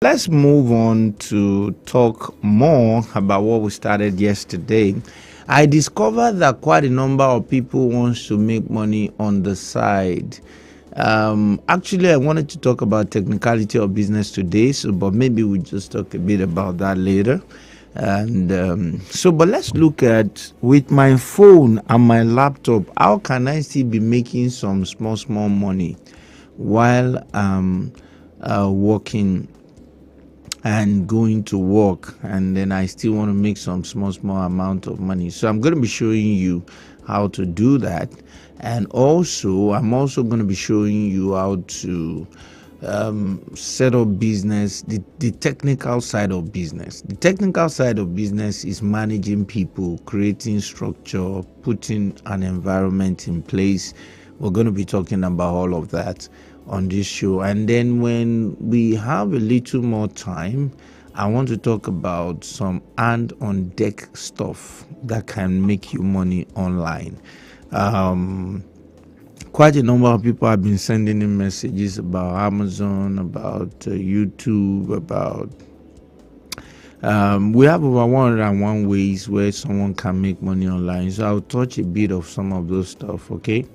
Let's move on to talk more about what we started yesterday. I discovered that quite a number of people wants to make money on the side. Actually, I wanted to talk about technicality of business today, but maybe we just talk a bit about that later. But let's look at with my phone and my laptop, how can I still be making some small money while working and going to work, and then I still want to make some small amount of money. So I'm going to be showing you how to do that, and also I'm also going to be showing you how to set up business, the technical side of business. The technical side of business is managing people, creating structure, putting an environment in place. We're going to be talking about all of that on this show. And then when we have a little more time, I want to talk about some hand on deck stuff that can make you money online. Quite a number of people have been sending in messages about Amazon, about YouTube, about we have over 101 ways where someone can make money online. So I'll touch a bit of some of those stuff, okay?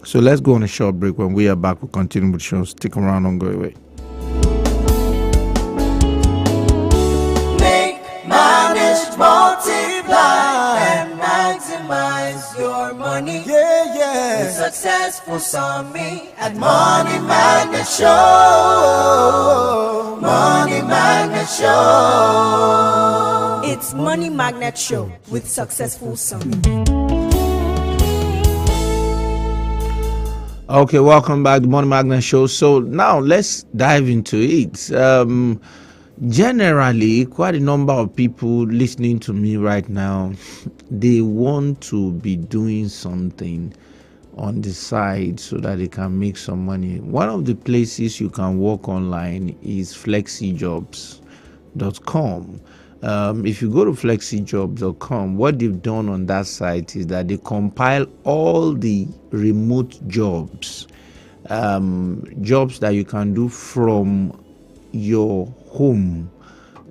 So let's go on a short break. When we are back, we'll continue with the show. Stick around, don't go away. Make, manage, multiply, and maximize your money. Yeah. With successful Sami at Money Magnet Show. Money Magnet Show. It's Money Magnet Show with Successful Sami. Okay, welcome back to Money Magnet Show. So now let's dive into it. Generally, quite a number of people listening to me right now, they want to be doing something on the side so that they can make some money. One of the places you can work online is flexijobs.com. If you go to flexijobs.com, what they've done on that site is that they compile all the remote jobs, jobs that you can do from your home.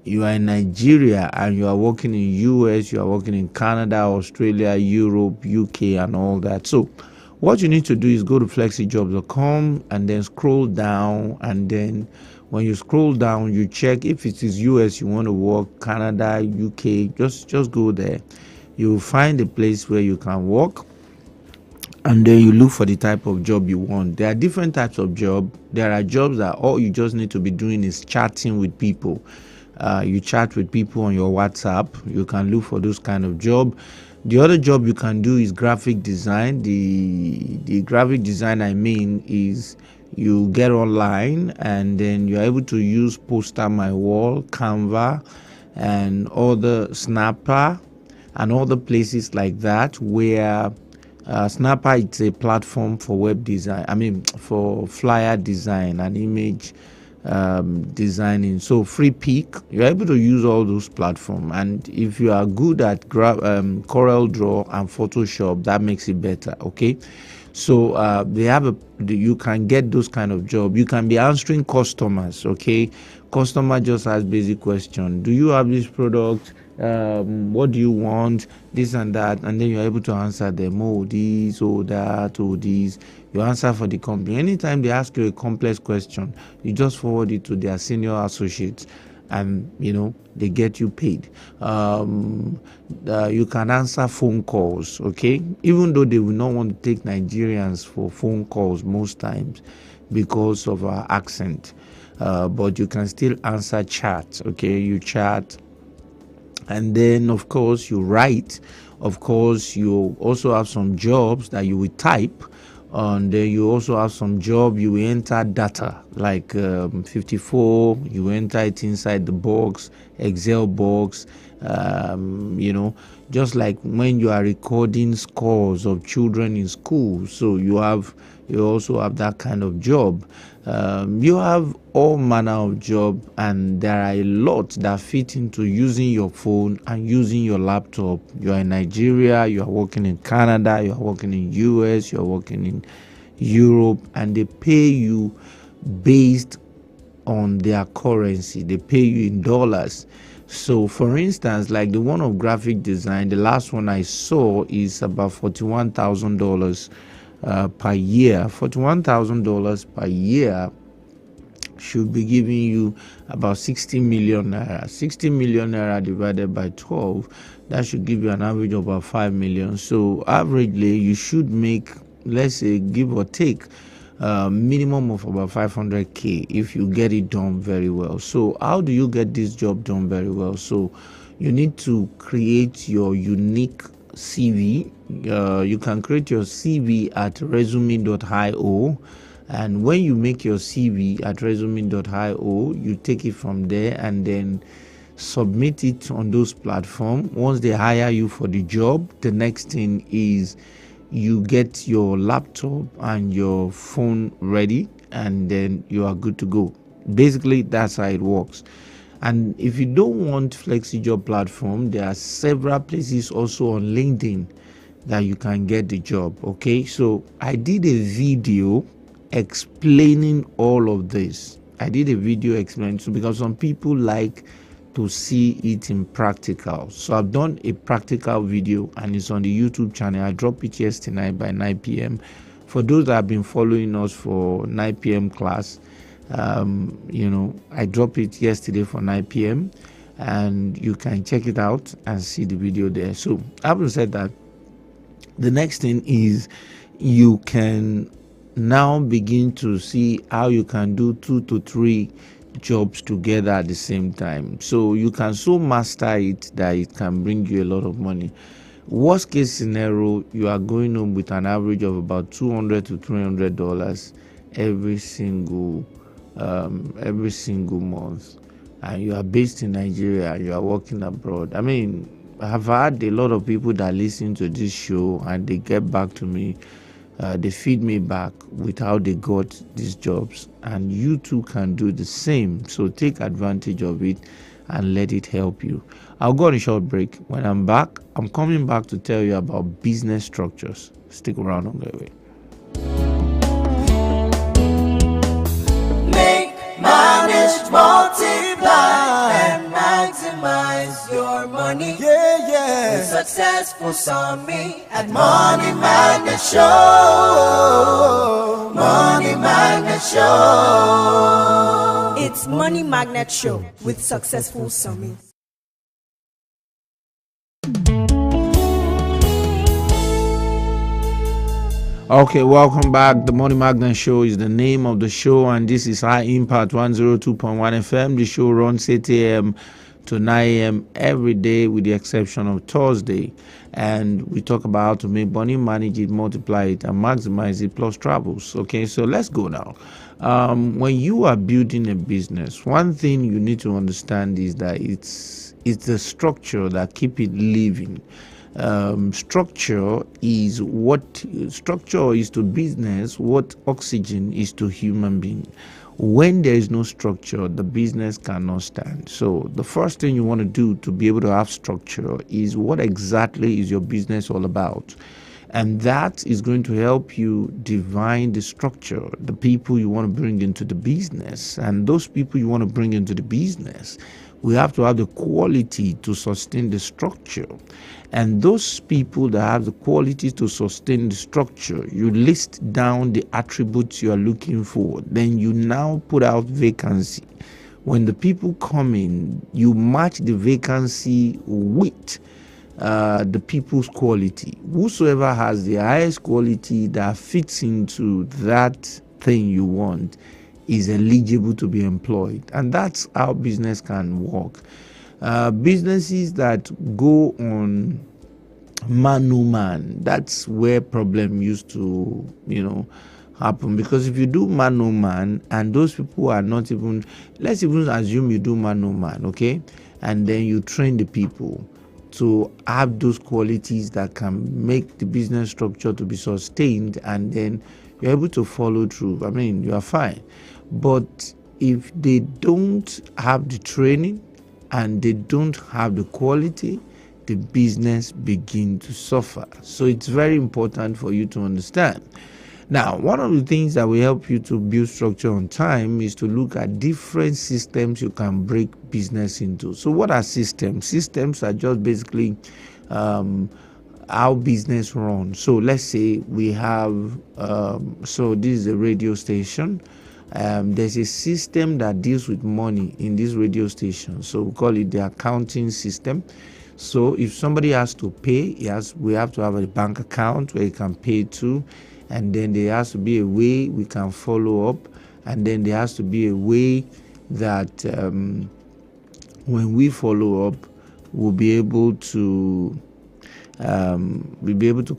You are in Nigeria and you are working in US, you are working in Canada, Australia, Europe, UK, and all that. So what you need to do is go to flexijobs.com and then scroll down, and then when you scroll down, you check if it is US you want to work, Canada, UK, just go there. You'll find a place where you can work, and then you look for the type of job you want. There are different types of job. There are jobs that all you just need to be doing is chatting with people. You chat with people on your WhatsApp. You can look for those kind of job. The other job you can do is graphic design. The graphic design I mean is you get online and then you're able to use Poster My Wall, Canva, and other Snapper, and other places like that where Snapper is a platform for web design. I mean, for flyer design and image designing. So Freepik, you're able to use all those platforms, and if you are good at Corel Draw and Photoshop, that makes it better. Okay, so they have you can get those kind of job. You can be answering customers. Okay, customer just has basic question: do you have this product? What do you want, this and that, and then you're able to answer them. Oh, this or that or this. You answer for the company. Anytime they ask you a complex question, you just forward it to their senior associates, and they get you paid. You can answer phone calls, okay, even though they will not want to take Nigerians for phone calls most times because of our accent, but you can still answer chat. Okay, you chat, and then of course you write. Of course you also have some jobs that you will type, and then you also have some job you will enter data like 54. You enter it inside the box, Excel box, just like when you are recording scores of children in school. So you also have that kind of job. You have all manner of job, and there are a lot that fit into using your phone and using your laptop. You are in Nigeria, you are working in Canada, you are working in US, you are working in Europe, and they pay you based on their currency. They pay you in dollars. So for instance, like the one of graphic design, the last one I saw is about $41,000 per year. $41,000 per year should be giving you about 60 million naira. 60 million naira divided by 12, that should give you an average of about 5 million. So averagely, you should make, let's say, give or take, minimum of about 500k if you get it done very well. So how do you get this job done very well? So you need to create your unique CV. You can create your CV at resume.io, and when you make your CV at resume.io, you take it from there and then submit it on those platforms. Once they hire you for the job, the next thing is you get your laptop and your phone ready, and then you are good to go. Basically, that's how it works. And if you don't want FlexiJob platform, there are several places also on LinkedIn that you can get the job. Okay, so I did a video explaining all of this. I did a video explaining, so because some people like to see it in practical. So I've done a practical video and it's on the YouTube channel. I dropped it yesterday night by 9 p.m. For those that have been following us for 9 p.m. class, I dropped it yesterday for 9 p.m. and you can check it out and see the video there. So having said that, the next thing is you can now begin to see how you can do 2 to 3 jobs together at the same time. So you can so master it that it can bring you a lot of money. Worst case scenario, you are going home with an average of about $200 to $300 every single month, and you are based in Nigeria, you are working abroad. I mean, I've had a lot of people that listen to this show and they get back to me. They feed me back with how they got these jobs, and you too can do the same. So take advantage of it and let it help you. I'll go on a short break. When I'm back, I'm coming back to tell you about business structures. Stick around on the way. Make, manage, multiply, and maximize your money. Yeah, yeah. With Successful Summit at Money Magnet Show. Money Magnet Show. It's Money Magnet Show with Successful Summit. Okay, welcome back. The Money Magnet Show is the name of the show, and this is High Impact 102.1 FM. The show runs 8 a.m. to 9 a.m. every day with the exception of Thursday. And we talk about how to make money, manage it, multiply it, and maximize it, plus travels. Okay, so let's go now. When you are building a business, one thing you need to understand is that it's the structure that keep it living. Structure is to business what oxygen is to human being. When there is no structure, the business cannot stand. So the first thing you want to do to be able to have structure is what exactly is your business all about. And that is going to help you define the structure, the people you want to bring into the business. And those people you want to bring into the business, we have to have the quality to sustain the structure. And those people that have the quality to sustain the structure, you list down the attributes you are looking for. Then you now put out vacancy. When the people come in, you match the vacancy with the people's quality. Whosoever has the highest quality that fits into that thing you want is eligible to be employed. And that's how business can work. Businesses that go on man-to-man, that's where problem used to, happen. Because if you do man-to-man and those people are not even, let's even assume you do man-to-man, okay? And then you train the people to have those qualities that can make the business structure to be sustained, and then you're able to follow through. I mean, you are fine. But if they don't have the training and they don't have the quality, the business begin to suffer. So it's very important for you to understand. Now, one of the things that will help you to build structure on time is to look at different systems you can break business into. So what are systems? Systems are just basically how business runs. So let's say we have, so this is a radio station. There's a system that deals with money in this radio station. So we call it the accounting system. So if somebody has to pay, we have to have a bank account where you can pay to, and then there has to be a way we can follow up, and then there has to be a way that when we follow up, we'll be able to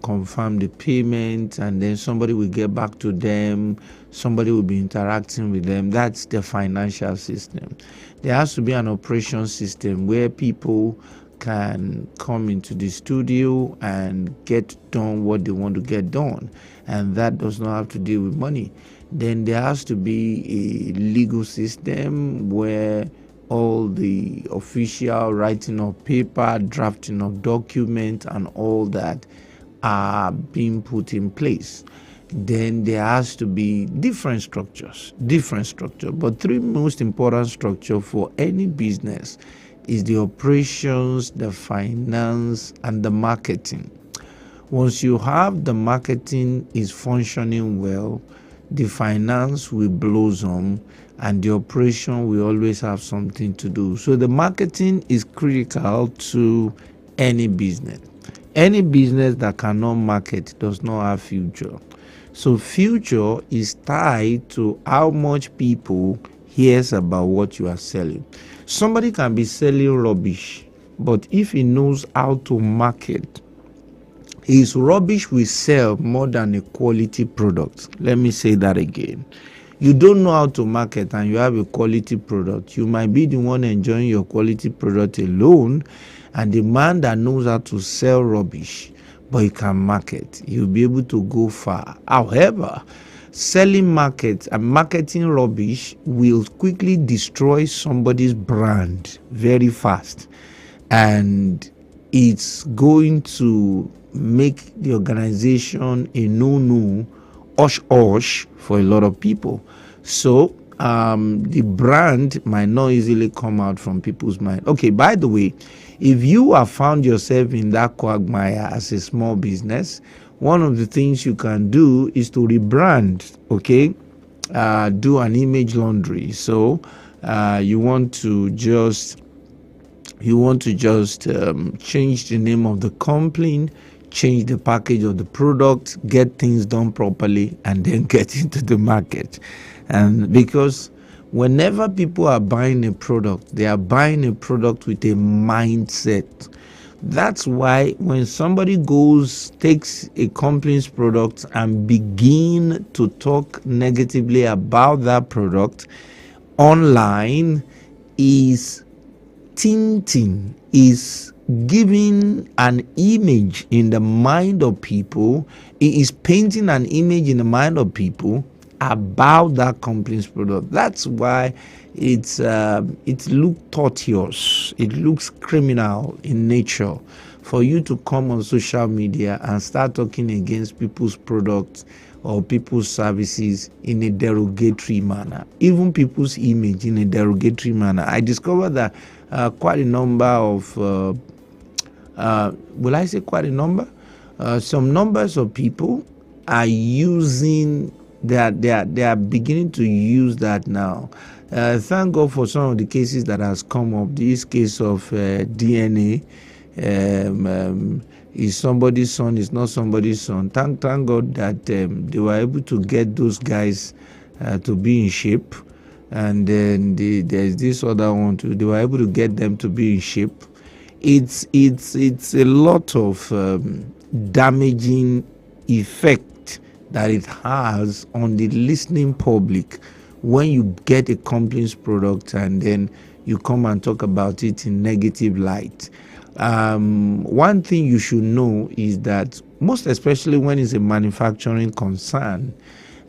confirm the payment, and then somebody will get back to them, somebody will be interacting with them. That's the financial system. There has to be an operation system where people can come into the studio and get done what they want to get done, and that does not have to deal with money. Then there has to be a legal system where all the official writing of paper, drafting of document, and all that are being put in place. Then there has to be different structures, but three most important structure for any business is the operations, the finance, and the marketing. Once you have the marketing is functioning well, the finance will blossom, and the operation will always have something to do. So the marketing is critical to any business. Any business that cannot market does not have future. So future is tied to how much people hears about what you are selling. Somebody can be selling rubbish, but if he knows how to market, his rubbish will sell more than a quality product. Let me say that again. You don't know how to market and you have a quality product. You might be the one enjoying your quality product alone, and the man that knows how to sell rubbish, but he can market, you'll be able to go far. However, selling market and marketing rubbish will quickly destroy somebody's brand very fast, and it's going to make the organization a no-no, hush for a lot of people. So the brand might not easily come out from people's mind. Okay, by the way, if you have found yourself in that quagmire as a small business, one of the things you can do is to rebrand, okay? Do an image laundry. So you want to just change the name of the company, change the package of the product, get things done properly, and then get into the market. And because whenever people are buying a product, they are buying a product with a mindset. That's why when somebody takes a company's product and begin to talk negatively about that product online, is tinting, is giving an image in the mind of people. It is painting an image in the mind of people about that company's product. That's why it looks tortuous, it looks criminal in nature for you to come on social media and start talking against people's products or people's services in a derogatory manner, even people's image in a derogatory manner. I discovered that quite a number of will I say quite a number? Some numbers of people are using that. They are beginning to use that now. Thank God for some of the cases that has come up. This case of DNA, is somebody's son, is not somebody's son. Thank God that they were able to get those guys to be in shape, and then there's this other one too. They were able to get them to be in shape. It's a lot of damaging effect that it has on the listening public when you get a company's product and then you come and talk about it in negative light. One thing you should know is that, most especially when it's a manufacturing concern,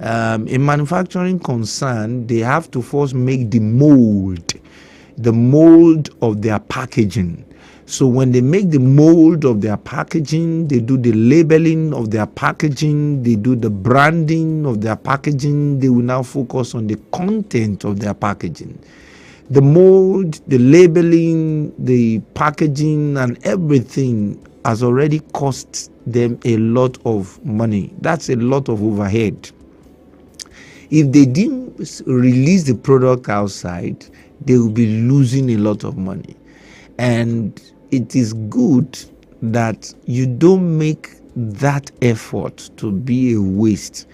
in manufacturing concern, they have to first make the mold of their packaging. So when they make the mold of their packaging, they do the labeling of their packaging, they do the branding of their packaging, they will now focus on the content of their packaging. The mold, the labeling, the packaging, and everything has already cost them a lot of money. That's a lot of overhead. If they didn't release the product outside, they will be losing a lot of money. And it is good that you don't make that effort to be a waste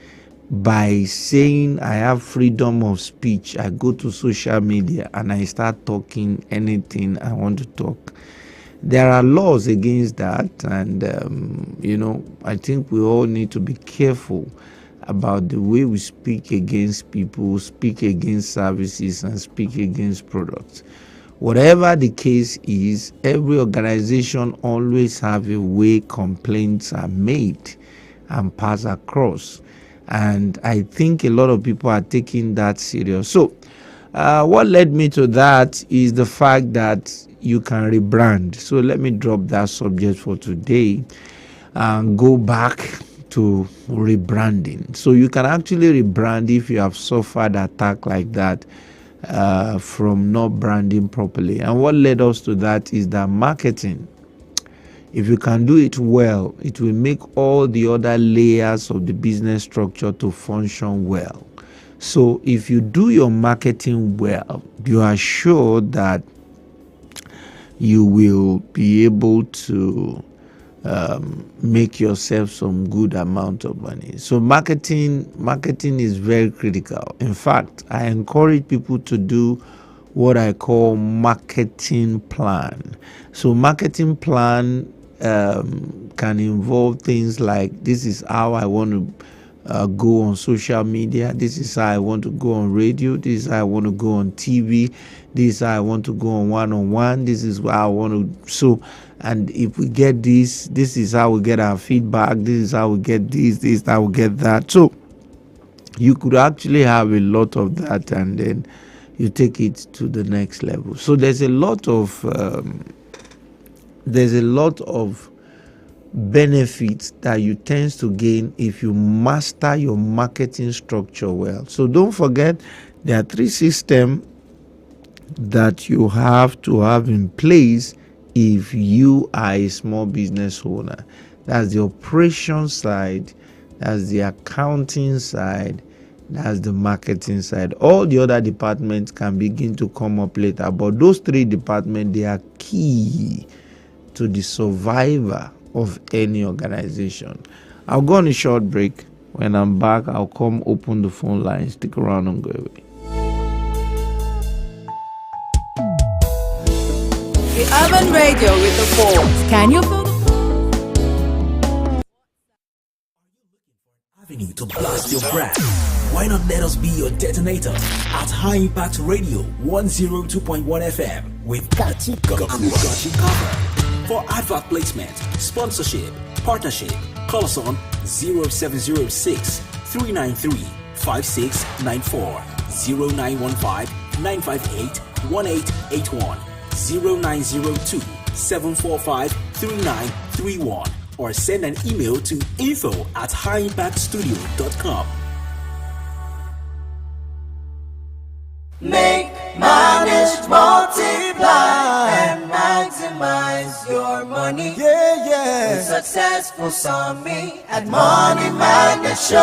by saying I have freedom of speech. I go to social media and I start talking anything I want to talk. There are laws against that, and I think we all need to be careful about the way we speak against people, speak against services, and speak against products. Whatever the case is, every organization always have a way complaints are made and passed across. And I think a lot of people are taking that serious. So what led me to that is the fact that you can rebrand. So let me drop that subject for today and go back to rebranding. So you can actually rebrand if you have suffered attack like that from not branding properly. And what led us to that is that marketing, if you can do it well, it will make all the other layers of the business structure to function well. So if you do your marketing well, you are sure that you will be able to make yourself some good amount of money. So marketing is very critical. In fact, I encourage people to do what I call marketing plan. So marketing plan can involve things like, this is how I want to go on social media, this is how I want to go on radio, this is how I want to go on TV, this is how I want to go on one-on-one, this is how I want to. So, and if we get this is how we get our feedback, this is how we get this is how we get that. So you could actually have a lot of that, and then you take it to the next level. So there's a lot of benefits that you tend to gain if you master your marketing structure well. So don't forget, there are 3 systems that you have to have in place if you are a small business owner. That's the operations side, that's the accounting side, that's the marketing side. All the other departments can begin to come up later, but those 3 departments, they are key to the survival of any organization. I'll go on a short break. When I'm back, I'll come open the phone line. Stick around and go away. The Urban Radio with the Force. Can you feel the avenue to blast your brand? Why not let us be your detonator at High Impact Radio 102.1 FM with Gachi Cover. For advert placement, sponsorship, partnership, call us on 0706 393 5694, 0915 958 1881, 0902 745 3931, or send an email to info@highimpactstudio.com. Make, manage, multiply, and maximize your money. With Successful Summit at Money Magnet Show.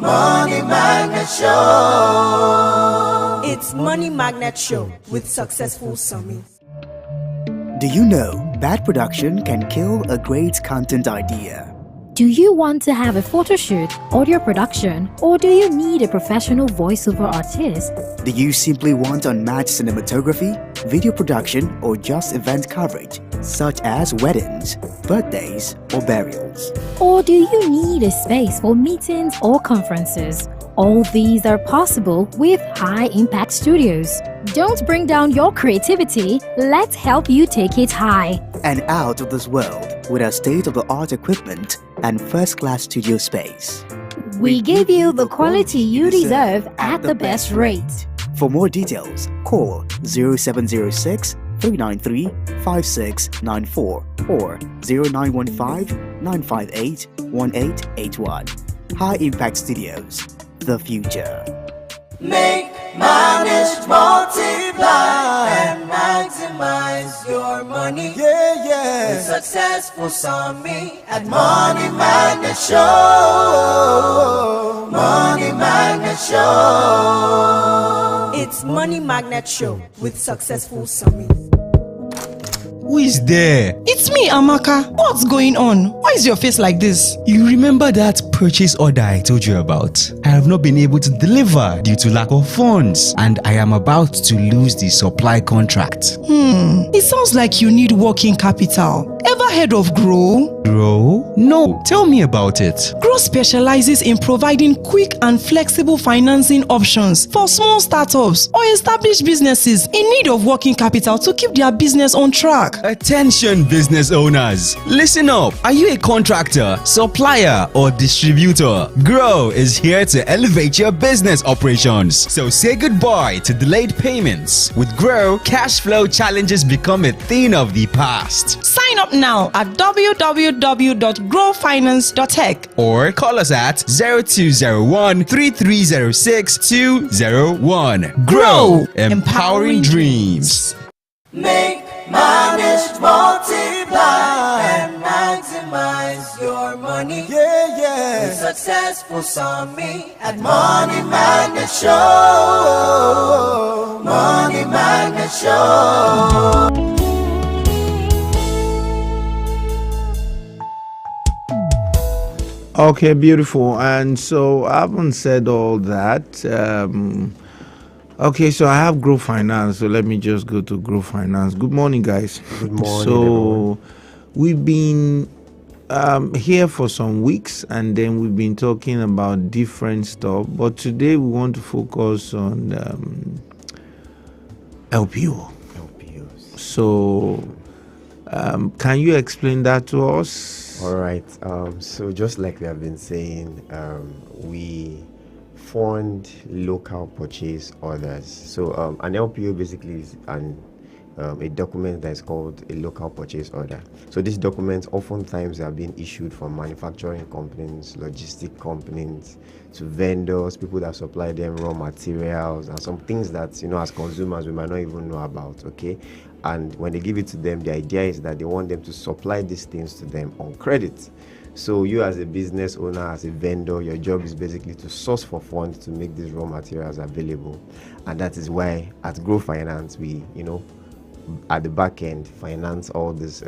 Money Magnet Show. It's Money Magnet Show with Successful Summit. Do you know bad production can kill a great content idea? Do you want to have a photo shoot, audio production, or do you need a professional voiceover artist? Do you simply want unmatched cinematography, video production, or just event coverage, such as weddings, birthdays, or burials? Or do you need a space for meetings or conferences? All these are possible with High Impact Studios. Don't bring down your creativity, let's help you take it high. And out of this world with our state-of-the-art equipment and first-class studio space. We give you the quality you deserve at the best rate. For more details, call 0706 393-5694 or 0915-958-1881. High Impact Studios, the future. Make, manage, multiply, and maximize your money. With successful Sami at Money Magnet Show. Money Magnet Show. It's Money Magnet Show with Successful Sami. Who is there? It's me, Amaka. What's going on? Why is your face like this? You remember that purchase order I told you about? I have not been able to deliver due to lack of funds, and I am about to lose the supply contract. It sounds like you need working capital. Ever heard of Grow? Grow? No, tell me about it. Grow specializes in providing quick and flexible financing options for small startups or established businesses in need of working capital to keep their business on track. Attention business owners, listen up. Are you a contractor, supplier or distributor? Grow is here to elevate your business operations. So say goodbye to delayed payments. With Grow, cash flow challenges become a thing of the past. Sign up now at www.growfinance.tech or call us at 0201 3306 201. Grow, empowering dreams. Make, manage, multiply, and maximize your money. With successful Sami at Money Magnet Show. Money Magnet Show. Okay, beautiful. And so I haven't said all that. Okay, so I have Grow Finance. So let me just go to Grow Finance. Good morning, guys. Good morning. So everyone. we've been here for some weeks, and then we've been talking about different stuff. But today we want to focus on LPO. LPOs. So can you explain that to us? All right. So just like we have been saying, we fund local purchase orders. So an LPO basically is a document that is called a local purchase order. So these documents oftentimes are being issued from manufacturing companies, logistic companies, to vendors, people that supply them raw materials, and some things that, as consumers we might not even know about. Okay. And when they give it to them, the idea is that they want them to supply these things to them on credit. So you as a business owner, as a vendor, your job is basically to source for funds to make these raw materials available. And that is why at Grow Finance, we, at the back end, finance all these,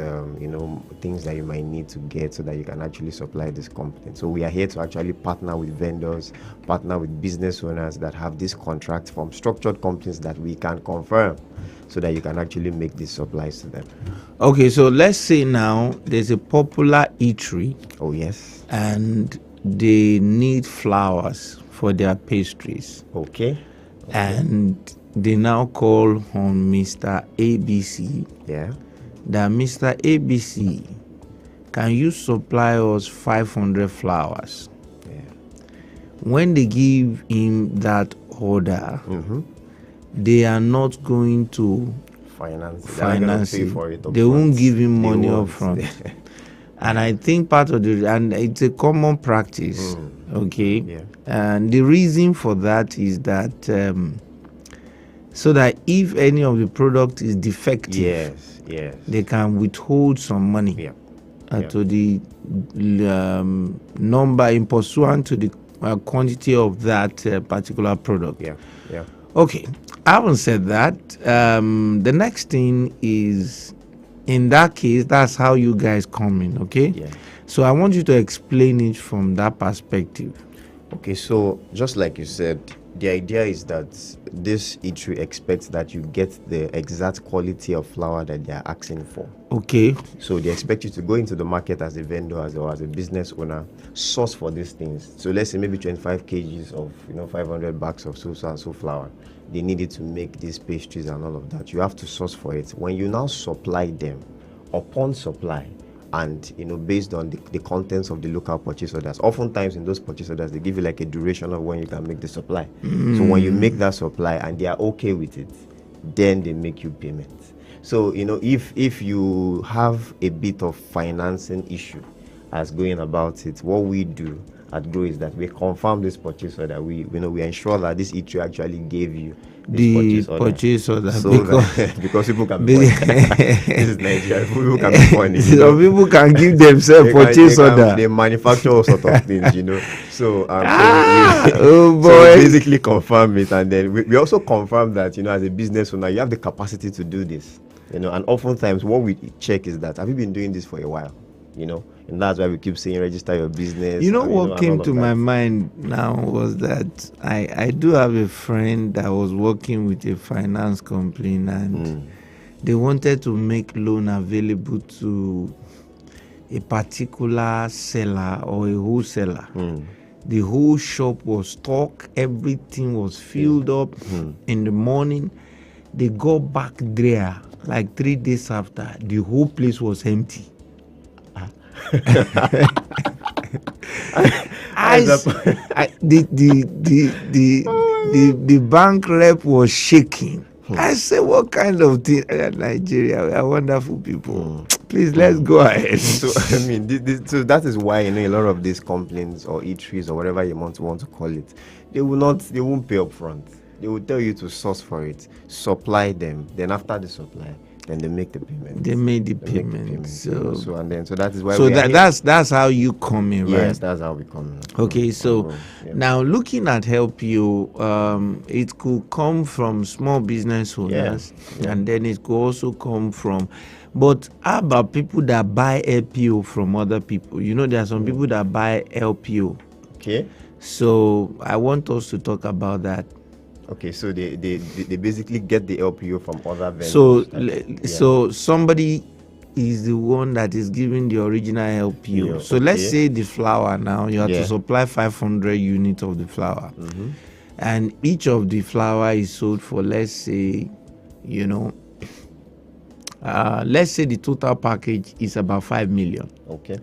things that you might need to get so that you can actually supply this company. So we are here to actually partner with vendors, partner with business owners that have this contract from structured companies that we can confirm, so that you can actually make these supplies to them. Okay, so let's say now there's a popular eatery. Oh, yes. And they need flowers for their pastries. Okay. And they now call on Mr. ABC. Yeah. That Mr. ABC, can you supply us 500 flowers? Yeah. When they give him that order, they are not going to finance it. They won't give him money up front. And I think and it's a common practice. Okay. Yeah. And the reason for that is that so that if any of the product is defective, yes, they can withhold some money to the number in pursuant to the quantity of that particular product. Yeah. Okay, I haven't said that. The next thing is, in that case, that's how you guys come in, okay? Yeah. So I want you to explain it from that perspective. Okay, so just like you said, the idea is that this eatery expects that you get the exact quality of flour that they are asking for. Okay. So they expect you to go into the market as a vendor or as a business owner, source for these things. So let's say maybe 25 kgs of 500 bags of so and so flour. They need it to make these pastries and all of that. You have to source for it. When you now supply them, upon supply, and based on the contents of the local purchase orders, oftentimes in those purchase orders they give you like a duration of when you can make the supply. So when you make that supply and they are okay with it, then they make you payment. So, if you have a bit of financing issue as going about it, what we do at Grow is that we confirm this purchase order. We ensure that this eatery actually gave you the purchase order, so because people can be funny. This is Nigeria. People can be funny. Some people can give themselves purchase order. They manufacture all sort of things, So, oh boy. So we basically confirm it, and then we also confirm that as a business owner, you have the capacity to do this. And oftentimes what we check is that have you been doing this for a while? And that's why we keep saying register your business. What came to my mind now was that I do have a friend that was working with a finance company, and they wanted to make loan available to a particular seller or a wholesaler. The whole shop was stocked, everything was filled up. In the morning, they got back there like 3 days after, the whole place was empty. The bank rep was shaking. I said, what kind of thing? Nigeria, we are wonderful people. Please, let's go ahead. So so that is why a lot of these complaints or eateries or whatever you want to call it, they won't pay up front. They will tell you to source for it, supply them, then after the supply, then they make the payment. They made the payment. So that is why. So that's how you come in, right? Yes, that's how we come in. Okay, so now looking at Help You, it could come from small business owners, and then it could also come from. But how about people that buy Help You from other people? There are some people that buy Help You. Okay. So I want us to talk about that. Okay, so they basically get the LPO from other vendors. So somebody is the one that is giving the original LPO. So let's say the flour now, you have to supply 500 units of the flour. And each of the flour is sold for, let's say the total package is about 5 million. Okay.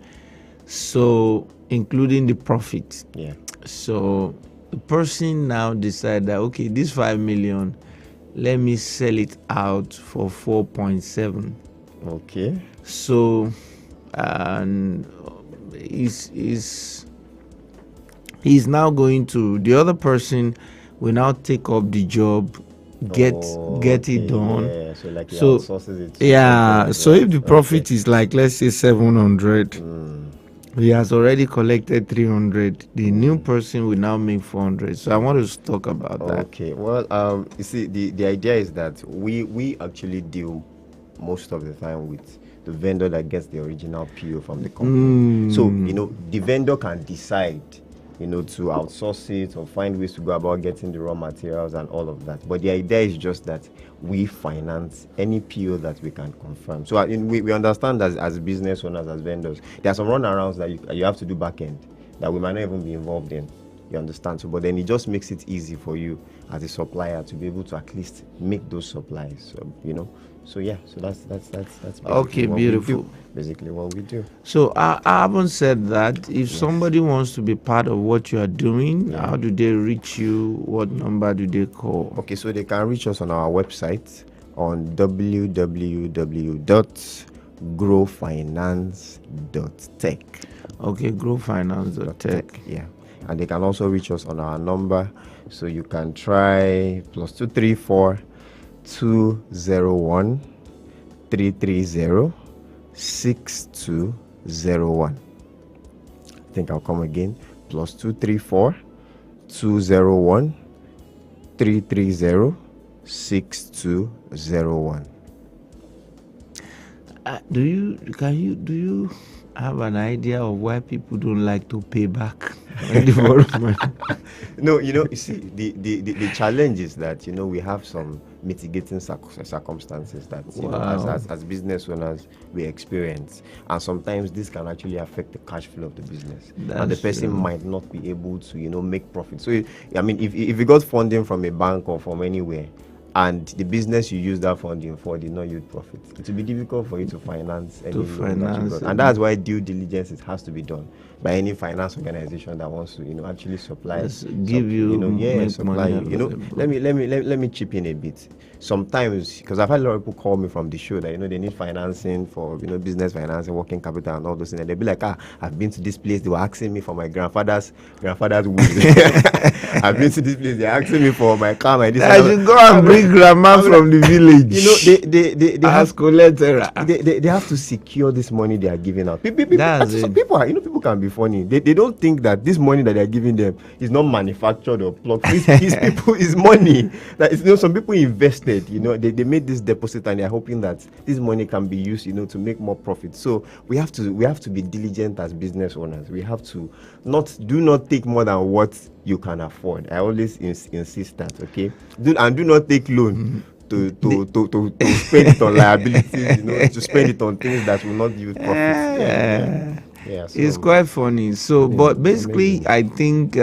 So including the profit. Yeah. So the person now decide that, okay, this 5 million, let me sell it out for 4.7. Okay. So, and he's now going to, the other person will now take up the job, get it done. Yeah, so like he outsources it. Yeah. So if the profit is like, let's say 700. He has already collected 300. The new person will now make 400. So I want to talk about that. Okay. Well, you see, the idea is that we actually deal most of the time with the vendor that gets the original PO from the company. So the vendor can decide, to outsource it or find ways to go about getting the raw materials and all of that. But the idea is just that we finance any PO that we can confirm. So we understand that as business owners, as vendors, there are some runarounds that you have to do back end that we might not even be involved in. You understand? So, but then it just makes it easy for you as a supplier to be able to at least make those supplies. So that's okay, beautiful. Basically what we do. So I haven't said that. If somebody wants to be part of what you are doing, how do they reach you? What number do they call? Okay, so they can reach us on our website on www.growfinance.tech. Okay, growfinance.tech. Yeah. And they can also reach us on our number. So you can try +234 201 330 6201. I think I'll come again. +234 201 330 6201. Do you have an idea of why people don't like to pay back when they borrow money? No, you see, the challenge is that we have some mitigating circumstances that as business owners we experience, and sometimes this can actually affect the cash flow of the business. And the person might not be able to make profit. So if you got funding from a bank or from anywhere, and the business you use that funding for did not yield profit, it will be difficult for you to finance any loan. And that's why due diligence has to be done by any finance organization that wants to actually supply, supply you. Let me chip in a bit. sometimes, because I've had a lot of people call me from the show that, they need financing for, business financing, working capital and all those things. And they'll be like, I've been to this place. They were asking me for my grandfather's will. I've been to this place. They're asking me for my car, my this. I should go and bring grandma from the village. They have collateral. They have to secure this money they are giving out. People can be funny. They don't think that this money that they are giving them is not manufactured or plucked. It's money that is, some people invested. They made this deposit and they're hoping that this money can be used, to make more profit. So we have to be diligent as business owners. We have to do not take more than what you can afford. I always insist that, okay? Do not take loan. To spend it on liabilities, to spend it on things that will not yield profit. So it's quite funny. So, but basically, I think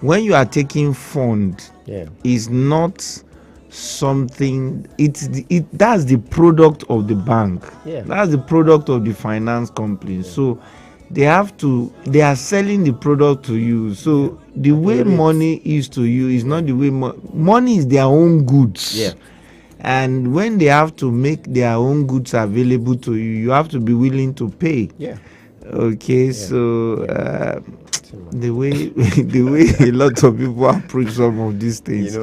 when you are taking fund, it's not something. That's the product of the bank. That's the product of the finance company. So they are selling the product to you. So the way money is to you is not the way money is their own goods. And when they have to make their own goods available to you, you have to be willing to pay. Okay, so the way a lot of people approach some of these things,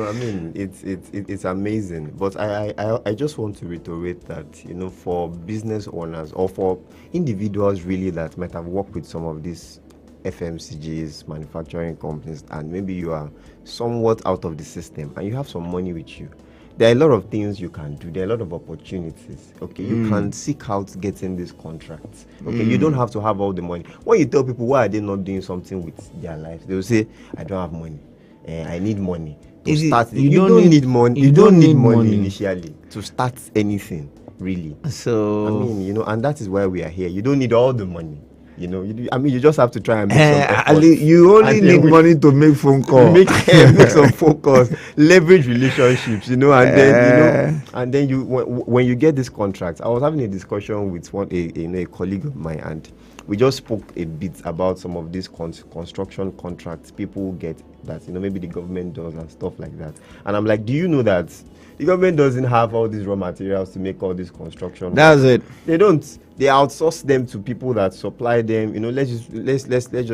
it's amazing. But I just want to reiterate that, for business owners or for individuals really that might have worked with some of these FMCGs, manufacturing companies, and maybe you are somewhat out of the system and you have some money with you, there are a lot of things you can do. There are a lot of opportunities. Okay, you can seek out getting these contracts. Okay, you don't have to have all the money. When you tell people why are they not doing something with their lives, they will say, I don't have money. I need money to start. You don't need money. You don't need money initially to start anything, really. So and that is why we are here. You don't need all the money. You just have to try and make some efforts. You only need money to make phone calls. Make some phone calls, leverage relationships, and then you when you get this contract. I was having a discussion with a colleague of mine, and we just spoke a bit about some of these construction contracts people get that maybe the government does and stuff like that. And I'm like, do you know that the government doesn't have all these raw materials to make all this construction? That's it. They don't. They outsource them to people that supply them. Let's just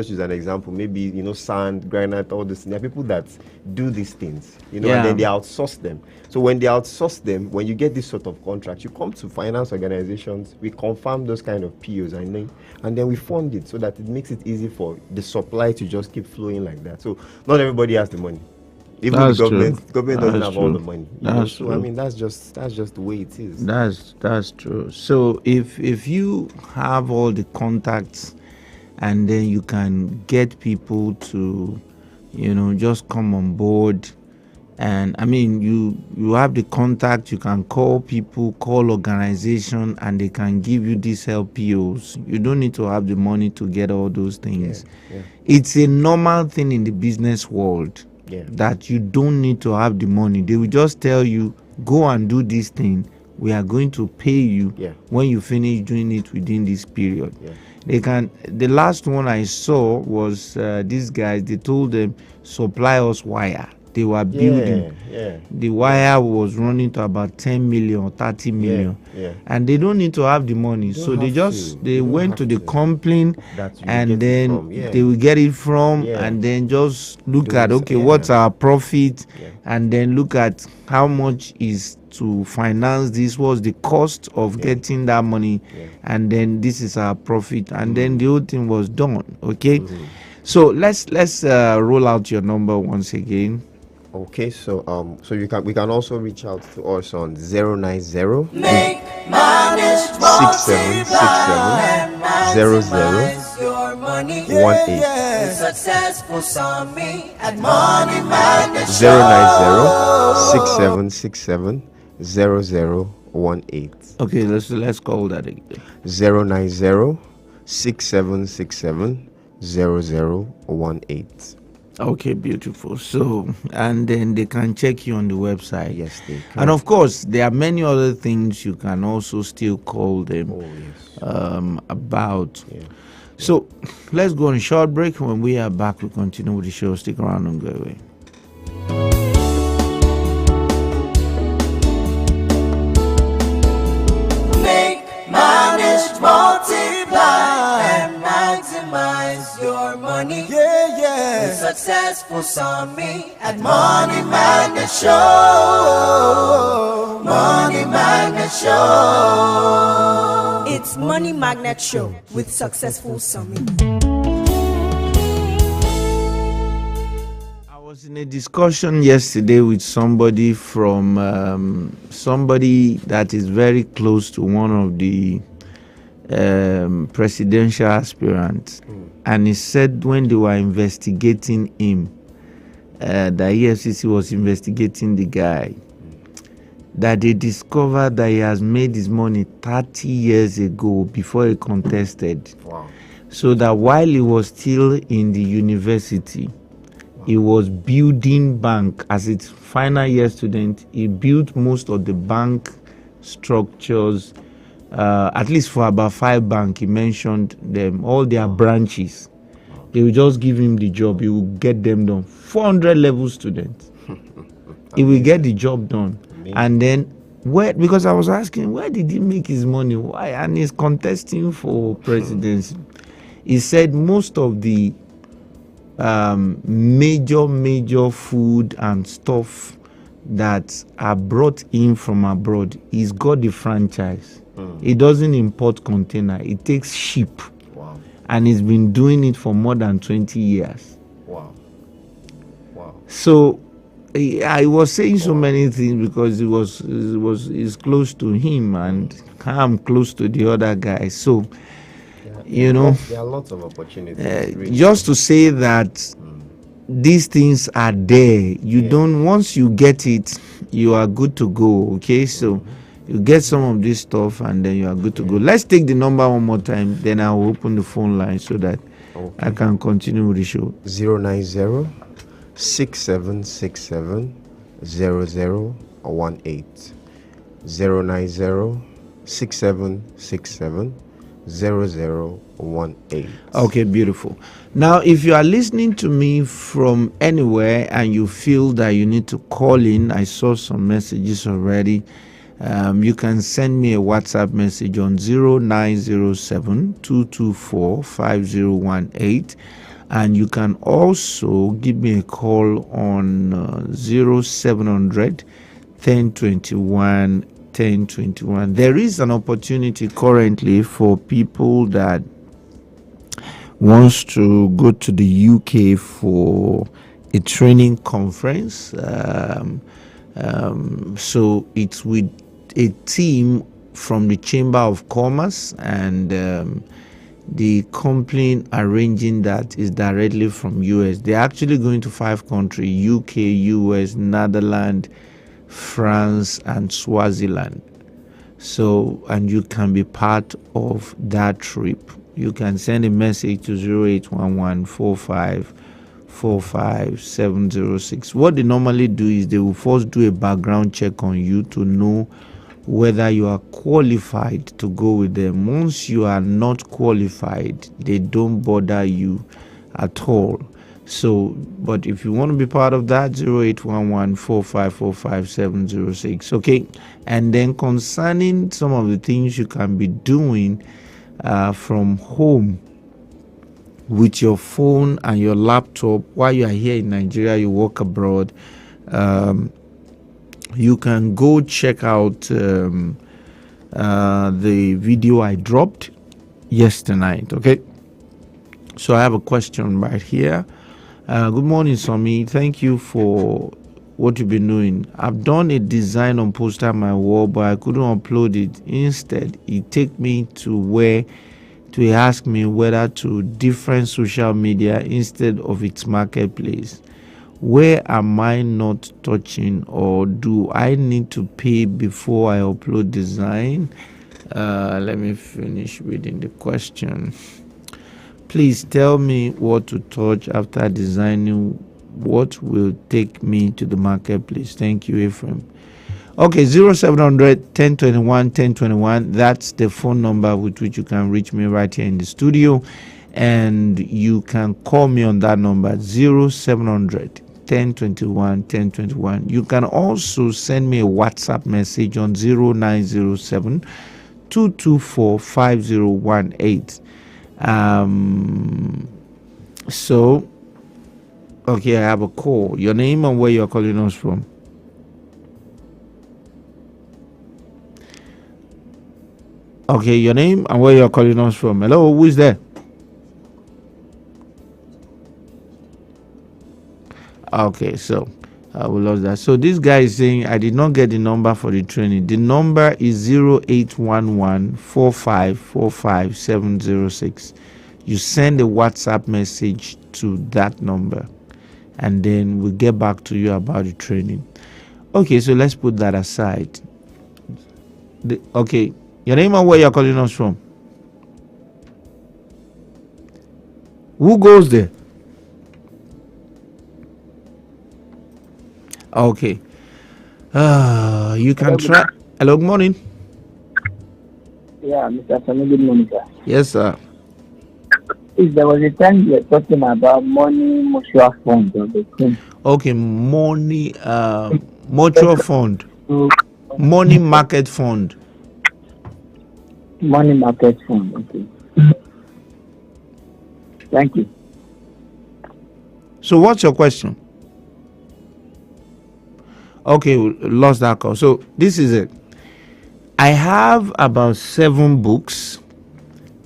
use an example. Maybe sand, granite, all this. There are people that do these things. And then they outsource them. So when they outsource them, when you get this sort of contract, you come to finance organizations. We confirm those kind of POs, and then we fund it so that it makes it easy for the supply to just keep flowing like that. So not everybody has the money. Even the government doesn't have all the money. That's true. That's just the way it is. That's true. So if you have all the contacts, and then you can get people to, just come on board, and you have the contact, you can call people, call organization, and they can give you these LPOs. You don't need to have the money to get all those things. It's a normal thing in the business world. That you don't need to have the money. They will just tell you, go and do this thing. We are going to pay you when you finish doing it within this period. The last one I saw was these guys. They told them, supply us wire. They were building. The wire was running to about 10 million or 30 million. And they don't need to have the money. So they went to the company, and then they will get it from, and then just look at, what's our profit, and then look at how much is to finance this, what's the cost of getting that money, and then this is our profit, and then the whole thing was done. Okay. So let's roll out your number once again. Okay, so we can also reach out to us on 090 Make managed 6767 0018. Successful summit at Money Magnet 090 6767 0018. Okay, let's call that again. 090 6767 0018. Okay, beautiful. So, and then they can check you on the website. Yes, they can. And of course, there are many other things you can also still call them about. So, let's go on a short break. When we are back, we'll continue with the show. Stick around and go away. maximize your money. Yeah, yeah. With Successful Summit at Money Magnet Show. Money Magnet Show. It's Money Magnet Show with Successful Summit. I was in a discussion yesterday with somebody from somebody that is very close to one of the presidential aspirants, and he said when they were investigating him, the EFCC was investigating the guy, that they discovered that he has made his money 30 years ago before he contested. Wow. So that while he was still in the university, he was building bank as its final year student. He built most of the bank structures, at least for about 5 banks. He mentioned them, all their branches. They will just give him the job. He will get them done. 400 level students. He will get the job done. Amazing. And then, because I was asking, where did he make his money? Why? And he's contesting for presidency. He said most of the major food and stuff that are brought in from abroad, he's got the franchise. He doesn't import container. He takes ship. Wow. And he's been doing it for more than 20 years. Wow. Wow. So I was saying so many things because it's close to him and I'm close to the other guy. So there are lots of opportunities. Really. Just to say that these things are there. You don't, once you get it, you are good to go. Okay, so you get some of this stuff and then you are good to go. Let's take the number one more time, then I'll open the phone line so that I can continue with the show. 090-6767-0018. 090-6767-0018. Okay, beautiful. Now, if you are listening to me from anywhere and you feel that you need to call in, I saw some messages already. You can send me a WhatsApp message on 0907-224-5018, and you can also give me a call on 0700 1021 1021. There is an opportunity currently for people that wants to go to the UK for a training conference. So it's with a team from the Chamber of Commerce, and the company arranging that is directly from US. They're actually going to 5 countries: UK, US, Netherlands, France, and Swaziland. So, and you can be part of that trip. You can send a message to 0811 45 45706. What they normally do is they will first do a background check on you to know whether you are qualified to go with them. Once you are not qualified, they don't bother you at all. So, but if you want to be part of that, 0811 4545706. Okay, and then concerning some of the things you can be doing from home with your phone and your laptop while you are here in Nigeria, you work abroad, you can go check out the video I dropped yesterday night. Okay, so I have a question right here. Good morning, Somi. Thank you for what you've been doing. I've done a design on poster on my wall, but I couldn't upload it. Instead, it take me to ask me whether to different social media instead of its marketplace. Where am I not touching, or do I need to pay before I upload design? Let me finish reading the question. Please tell me what to touch after designing. What will take me to the marketplace? Thank you, Ephraim. Okay, 0700 1021 1021. That's the phone number with which you can reach me right here in the studio. And you can call me on that number, 0700 1021 1021. You can also send me a WhatsApp message on 0907 224 5018. So, okay, I have a call. Your name and where you're calling us from. Okay, your name and where you're calling us from. Hello, who is there? Okay, so we lost that. So this guy is saying, I did not get the number for the training. The number is 0811-4545-706. You send a WhatsApp message to that number, and then we'll get back to you about the training. Okay, so let's put that aside. Okay, your name and where you're calling us from. Who goes there? Okay. You can try. Hello, good morning. Yeah, Mr. Sami, good morning, sir. Yes, sir. If there was a time you were talking about money mutual fund or the thing. Okay, money mutual fund. Money market fund. Money market fund, okay. Thank you. So what's your question? Okay, we lost that call. So this is it. I have about 7 books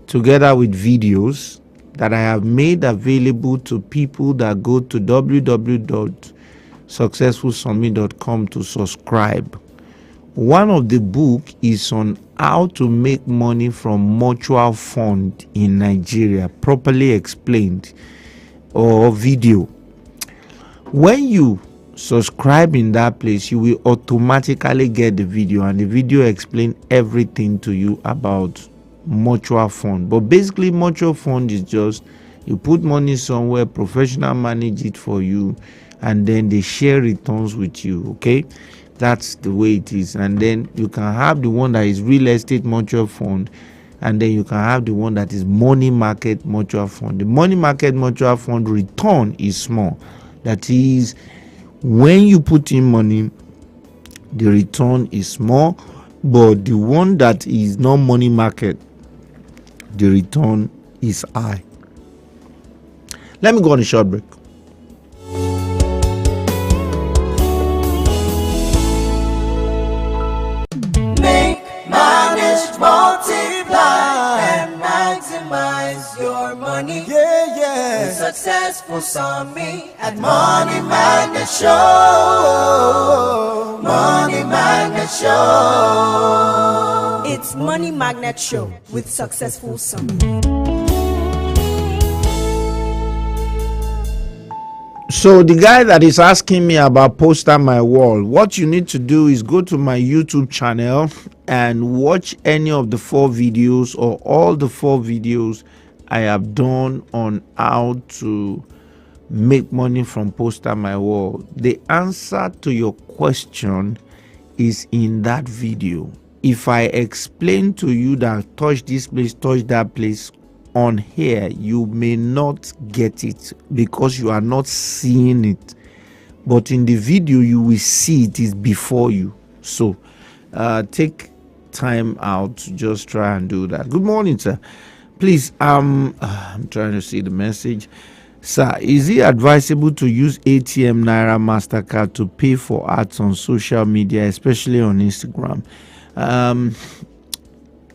together with videos that I have made available to people that go to www.successfulsummit.com to subscribe. One of the book is on how to make money from mutual fund in Nigeria, properly explained, or video. When you subscribe in that place, you will automatically get the video, and the video explain everything to you about mutual fund. But basically, mutual fund is just you put money somewhere, professional manage it for you, and then they share returns with you. Okay, that's the way it is. And then you can have the one that is real estate mutual fund, and then you can have the one that is money market mutual fund. The money market mutual fund return is small. That is, when you put in money, the return is small, but the one that is not money market, the return is high. Let me go on a short break. Make, manage, multiply, and maximize your money. Yeah, yeah. With Successful Summit at Money Magnet Show. Money Magnet Show. It's Money Magnet Show with Successful Summit. So the guy that is asking me about poster my wall, what you need to do is go to my YouTube channel and watch any of the 4 videos or all the 4 videos I have done on how to make money from poster my wall. The answer to your question is in that video. If I explain to you that touch this place, touch that place on here, you may not get it because you are not seeing it. But in the video, you will see it is before you. So take time out to just try and do that. Good morning, sir. Please, I'm trying to see the message. Sir, is it advisable to use ATM Naira MasterCard to pay for ads on social media, especially on Instagram?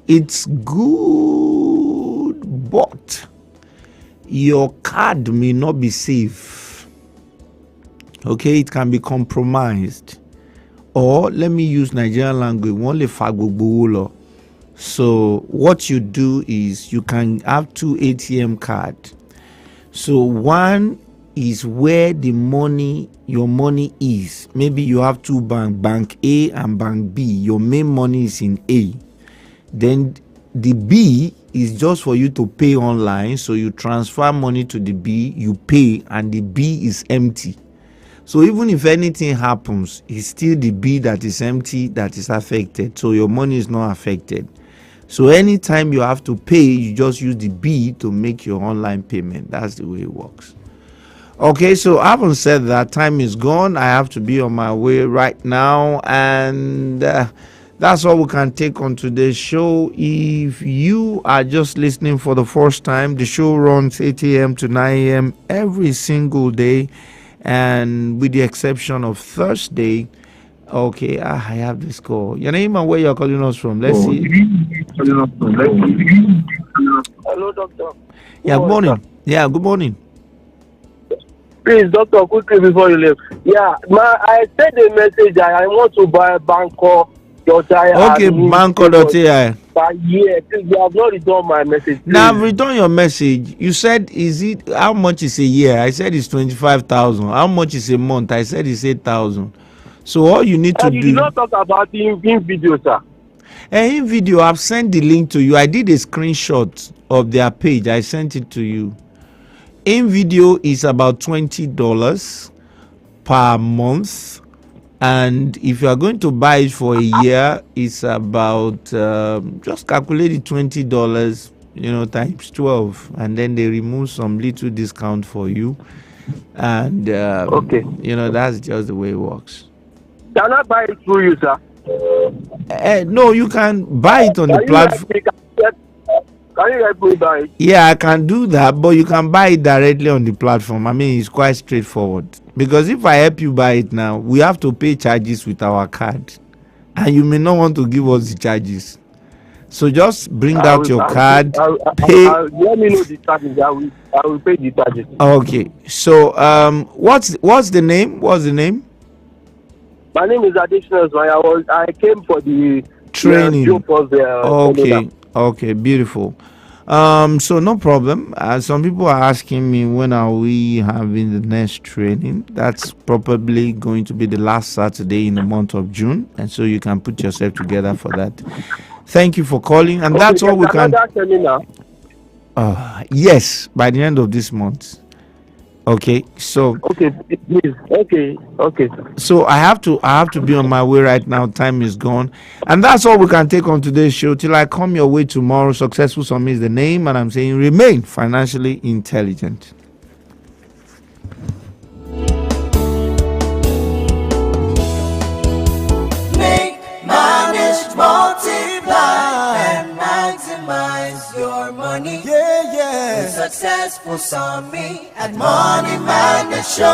It's good, but your card may not be safe. Okay, it can be compromised. Or let me use Nigerian language, only fagbogbo. So what you do is you can have 2 ATM cards. So one is where the money, your money is. Maybe you have 2 banks, Bank A and Bank B. Your main money is in A. Then the B is just for you to pay online. So you transfer money to the B, you pay, and the B is empty. So even if anything happens, it's still the B that is empty that is affected. So your money is not affected. So anytime you have to pay, you just use the B to make your online payment. That's the way it works. Okay, so having said that, time is gone. I have to be on my way right now. And That's all we can take on today's show. If you are just listening for the first time, the show runs 8 a.m. to 9 a.m. every single day, and with the exception of Thursday. Okay, I have this call. Your name and where you're calling us from. Let's see. Hello, doctor. Yeah, good morning. Yeah, good morning. Please, doctor, quickly before you leave. Yeah, I sent a message that I want to buy Banco.ai. Okay, Banco.ai. But yeah, please, you have not returned my message. Please. Now, I've returned your message. You said, how much is a year? I said it's 25,000. How much is a month? I said it's 8,000. So all you need to do. You did not talk about in video, sir. In video, I've sent the link to you. I did a screenshot of their page. I sent it to you. In video is about $20 per month, and if you are going to buy it for a year, it's about just calculate it $20, times 12, and then they remove some little discount for you, and okay, that's just the way it works. Can I buy it through you, sir? No, you can buy it on the platform. Can you help me buy it? Yeah, I can do that, but you can buy it directly on the platform. I mean, it's quite straightforward. Because if I help you buy it now, we have to pay charges with our card. And you may not want to give us the charges. So just bring out your card. Pay. Let me know the charges. I will pay the charges. Okay. So what's the name? What's the name? My name is Additional. I came for the training. Okay, beautiful. So no problem. Some people are asking me, when are we having the next training? That's probably going to be the last Saturday in the month of June, and so you can put yourself together for that. Thank you for calling, and that's all we can. Yes, by the end of this month. Okay, so please. Okay. So I have to be on my way right now. Time is gone, and that's all we can take on today's show. Till I come your way tomorrow. Successful Summit is the name, and I'm saying remain financially intelligent. Make, manage, multiply, and maximize your money. Yeah. With Successful Summit at Money Magnet Show.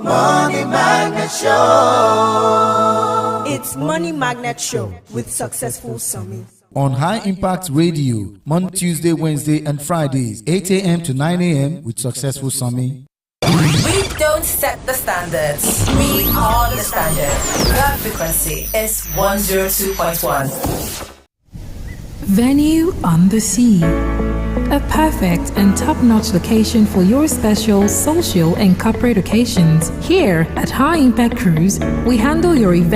Money Magnet Show. It's Money Magnet Show with Successful Summit. On High Impact Radio, Monday, Tuesday, Wednesday, and Fridays, 8 a.m. to 9 a.m. with Successful Summit. We don't set the standards. We are the standard. That frequency is 102.1. Venue on the Sea. A perfect and top-notch location for your special, social, and corporate occasions. Here at High Impact Cruise, we handle your event